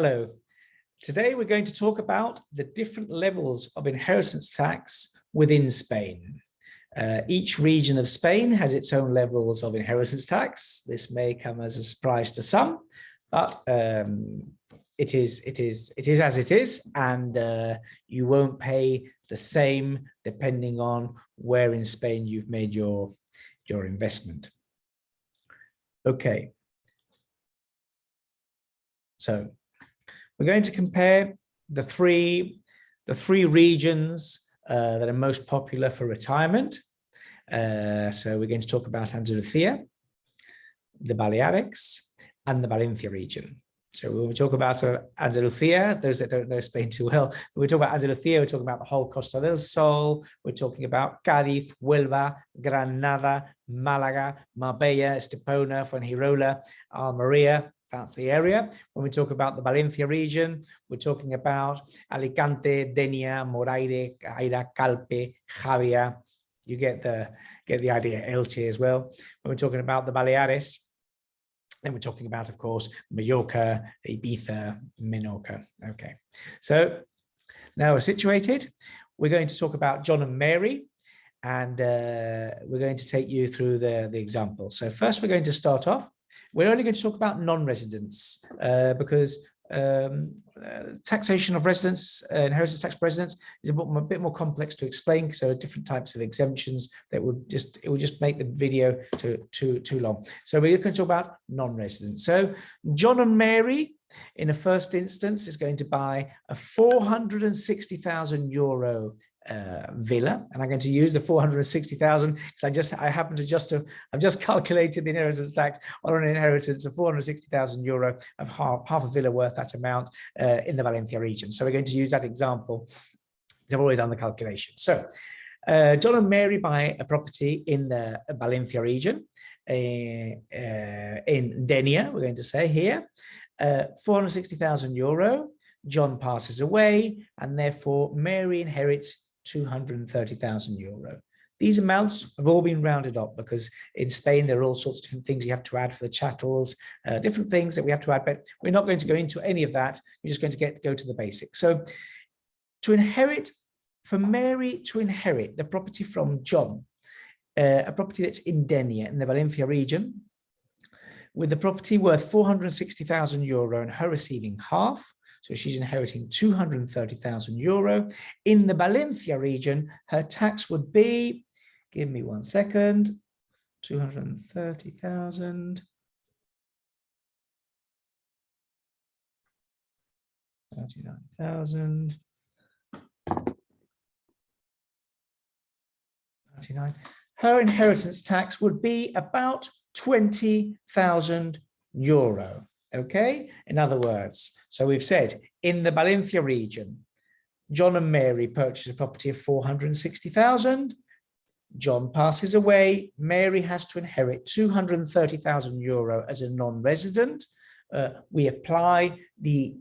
Hello. Today we're going to talk about the different levels of inheritance tax within Spain. Each region of Spain has its own levels of inheritance tax. This may come as a surprise to some, but it is as it is, and you won't pay the same depending on where in Spain you've made your investment. Okay. So we're going to compare the three regions that are most popular for retirement. So we're going to talk about Andalucía, the Balearics, and the Valencia region. So when we talk about Andalucía, those that don't know Spain too well, when we talk about Andalucía, we're talking about the whole Costa del Sol, we're talking about Cádiz, Huelva, Granada, Málaga, Marbella, Estepona, Fuengirola, Almería. That's the area. When we talk about the Valencia region, we're talking about Alicante, Denia, Moraire, Gaira, Calpe, Javia. You get the idea, Elche as well. When we're talking about the Baleares, then we're talking about, of course, Mallorca, Ibiza, Menorca. Okay, so now we're situated. We're going to talk about John and Mary, and we're going to take you through the example. So first, we're going to start off. We're only going to talk about non-residents because taxation of residents, inheritance tax for residents, is a bit more complex to explain because there are different types of exemptions that would just make the video too long. So we're going to talk about non-residents. So John and Mary, in the first instance, is going to buy a €460,000 villa, and I'm going to use the 460,000 because I've just calculated the inheritance tax on an inheritance of €460,000 of half a villa worth that amount in the Valencia region. So we're going to use that example. I've already done the calculation. So John and Mary buy a property in the Valencia region in Denia, we're going to say here, €460,000. John passes away, and therefore Mary inherits €230,000. These amounts have all been rounded up because in Spain there are all sorts of different things you have to add for the chattels, different things that we have to add, but we're not going to go into any of that. We're just going to go to the basics. So for Mary to inherit the property from John, a property that's in Denia in the Valencia region, with the property worth €460,000 and her receiving half, so she's inheriting €230,000. In the Valencia region, her tax would be, give me 1 second, 230,000. 39,000. 39. Her inheritance tax would be about €20,000. Okay, in other words, so we've said in the Valencia region, John and Mary purchase a property of 460,000. John passes away. Mary has to inherit €230,000 as a non-resident. We apply the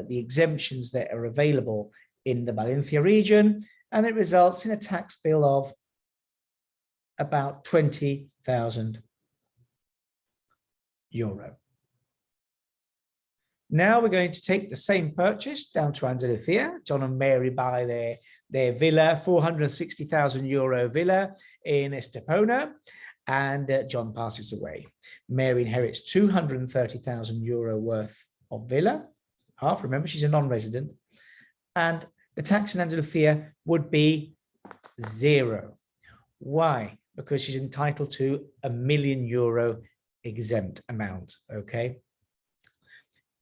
exemptions that are available in the Valencia region, and it results in a tax bill of about €20,000. Now we're going to take the same purchase down to Andalucía. John and Mary buy their villa, €460,000 villa in Estepona, and John passes away. Mary inherits €230,000 worth of villa, half, remember she's a non-resident, and the tax in Andalucía would be €0. Why? Because she's entitled to €1 million exempt amount, okay?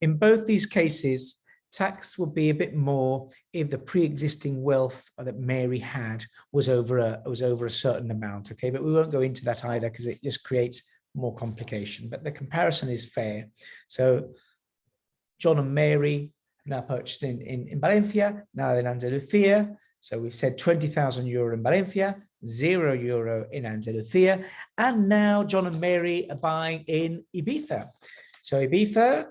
In both these cases, tax would be a bit more if the pre-existing wealth that Mary had was over a certain amount, okay? But we won't go into that either because it just creates more complication. But the comparison is fair. So John and Mary now purchased in Valencia, now in Andalucía. So we've said €20,000 in Valencia, €0 in Andalucía, and now John and Mary are buying in Ibiza. So Ibiza,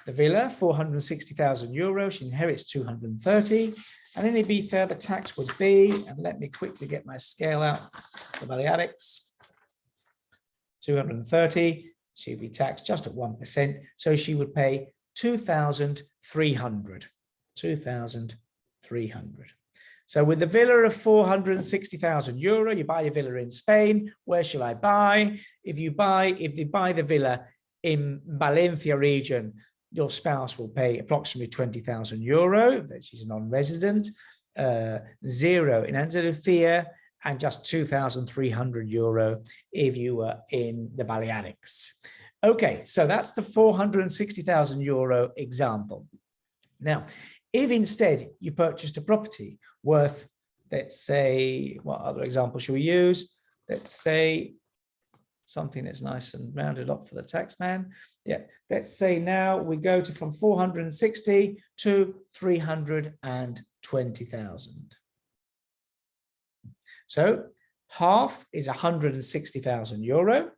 the villa, €460,000, she inherits 230, and in Ibiza the tax would be, and let me quickly get my scale out, the Balearics, 230, she'd be taxed just at 1%, so she would pay 2,300. 2,300. So with the villa of 460,000 euro, you buy a villa in Spain. Where shall I buy? If you buy the villa in Valencia region, your spouse will pay approximately 20,000 euro, that she's a non-resident, 0 in Andalucía, and just 2,300 euro if you were in the Balearics. Okay, so that's the 460,000 euro example. Now, if instead you purchased a property worth, let's say, what other example should we use? Let's say something that's nice and rounded up for the tax man. Yeah, let's say now we go to from 460 to 320,000. So half is 160,000 euro.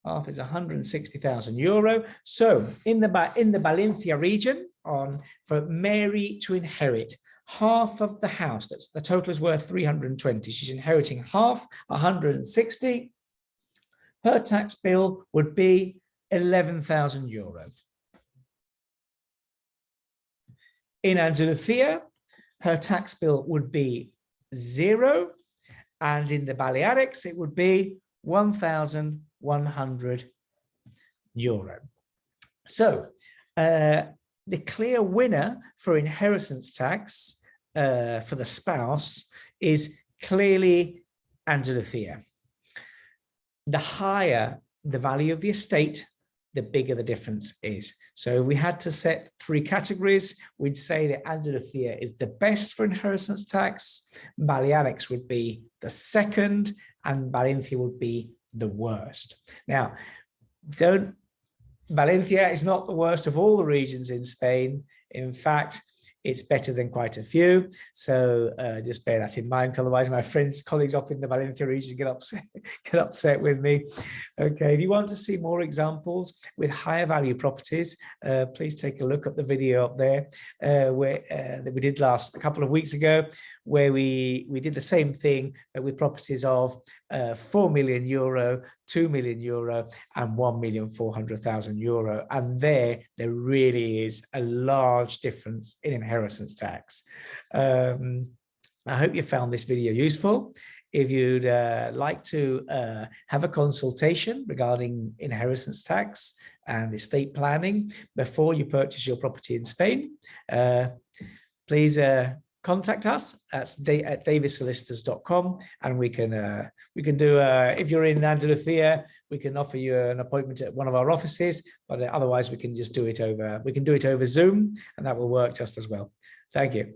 Half is 160,000 euro. So in the Valencia region, for Mary to inherit half of the house, that's the total is worth 320. She's inheriting half, 160. Her tax bill would be 11,000 euro. In Andalucía, her tax bill would be 0, and in the Balearics, it would be 1,100 euro. So the clear winner for inheritance tax for the spouse is clearly Andalucía. The higher the value of the estate, the bigger the difference is. So we had to set 3 categories. We'd say that Andalucía is the best for inheritance tax, Balearics would be the second, and Valencia would be the worst. Now, Valencia is not the worst of all the regions in Spain. In fact, it's better than quite a few. So just bear that in mind. Otherwise, my friends, colleagues up in the Valencia region get upset with me. Okay, if you want to see more examples with higher value properties, please take a look at the video up there that we did a couple of weeks ago, where we did the same thing with properties of 4 million euro, 2 million euro, and 1,400,000 euro. And there really is a large difference in inheritance tax. I hope you found this video useful. If you'd like to have a consultation regarding inheritance tax and estate planning before you purchase your property in Spain, please contact us at daviessolicitors.com, and we can do if you're in Andalucía, we can offer you an appointment at one of our offices, but otherwise we can just do it over Zoom, and that will work just as well. Thank you.